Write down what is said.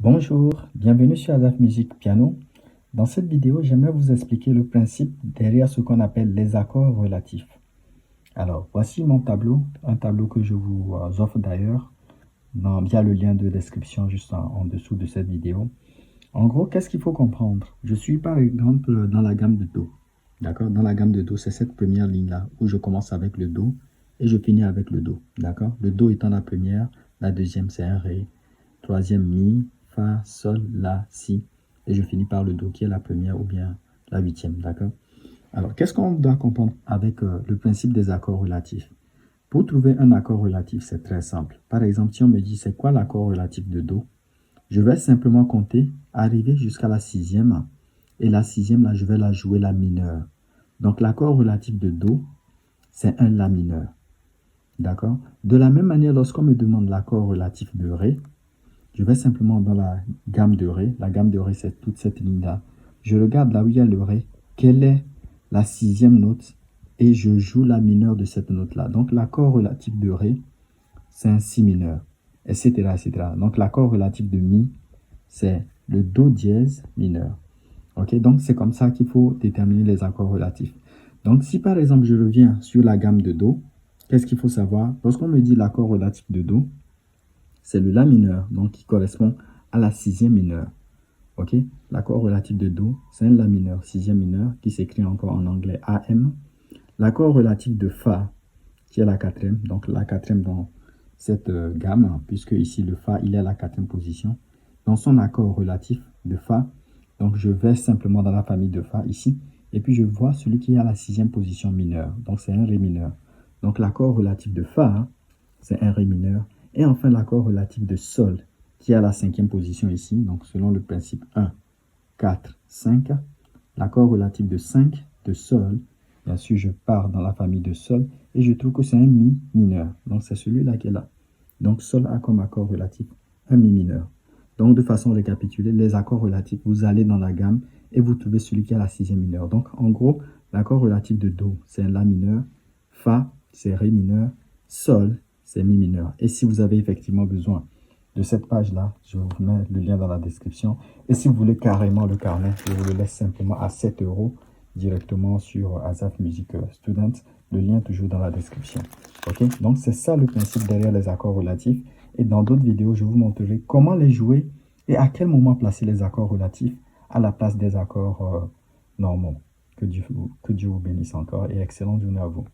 Bonjour, bienvenue sur Azaf Musique Piano. Dans cette vidéo, j'aimerais vous expliquer le principe derrière ce qu'on appelle les accords relatifs. Alors, voici mon tableau, un tableau que je vous offre d'ailleurs via le lien de description juste en dessous de cette vidéo. En gros, qu'est-ce qu'il faut comprendre? Je suis par exemple dans la gamme de Do. D'accord? Dans la gamme de Do, c'est cette première ligne-là où je commence avec le Do et je finis avec le Do. D'accord? Le Do étant la première, la deuxième c'est un Ré, troisième Mi, Fa, Sol, La, Si. Et je finis par le Do qui est la première ou bien la huitième. D'accord? Alors, qu'est-ce qu'on doit comprendre avec le principe des accords relatifs? Pour trouver un accord relatif, c'est très simple. Par exemple, si on me dit c'est quoi l'accord relatif de Do? Je vais simplement compter, arriver jusqu'à la sixième. Et la sixième, là, je vais la jouer la mineure. Donc, l'accord relatif de Do, c'est un La mineur. D'accord? De la même manière, lorsqu'on me demande l'accord relatif de Ré, je vais simplement dans la gamme de Ré. La gamme de Ré, c'est toute cette ligne-là. Je regarde là où il y a le Ré. Quelle est la sixième note? Et je joue la mineure de cette note-là. Donc, l'accord relatif de Ré, c'est un Si mineur, etc., etc. Donc, l'accord relatif de Mi, c'est le Do dièse mineur. Ok, donc c'est comme ça qu'il faut déterminer les accords relatifs. Donc, si par exemple, je reviens sur la gamme de Do, qu'est-ce qu'il faut savoir? Lorsqu'on me dit l'accord relatif de Do, c'est le La mineur, donc qui correspond à la sixième mineure. Ok, l'accord relatif de Do, c'est un La mineur, sixième mineur, qui s'écrit encore en anglais AM. L'accord relatif de Fa, qui est la quatrième, donc la quatrième dans cette gamme, puisque ici le Fa, il est à la quatrième position. Dans son accord relatif de Fa, donc je vais simplement dans la famille de Fa ici, et puis je vois celui qui est à la sixième position mineure, donc c'est un Ré mineur. Donc l'accord relatif de Fa, c'est un Ré mineur. Et enfin l'accord relatif de Sol, qui est à la cinquième position ici, donc selon le principe 1, 4, 5. L'accord relatif de 5 de Sol, bien sûr je pars dans la famille de Sol, et je trouve que c'est un Mi mineur. Donc c'est celui-là qui est là. Donc Sol a comme accord relatif un Mi mineur. Donc de façon récapitulée, les accords relatifs, vous allez dans la gamme et vous trouvez celui qui a la sixième mineure. Donc en gros, l'accord relatif de Do, c'est un La mineur, Fa, c'est Ré mineur, Sol, c'est Mi mineur. Et si vous avez effectivement besoin de cette page-là, je vous mets le lien dans la description. Et si vous voulez carrément le carnet, je vous le laisse simplement à 7 € directement sur Azaf Music Student. Le lien toujours dans la description. Ok, donc c'est ça le principe derrière les accords relatifs. Et dans d'autres vidéos, je vous montrerai comment les jouer et à quel moment placer les accords relatifs à la place des accords normaux. Que Dieu vous bénisse encore et excellente journée à vous.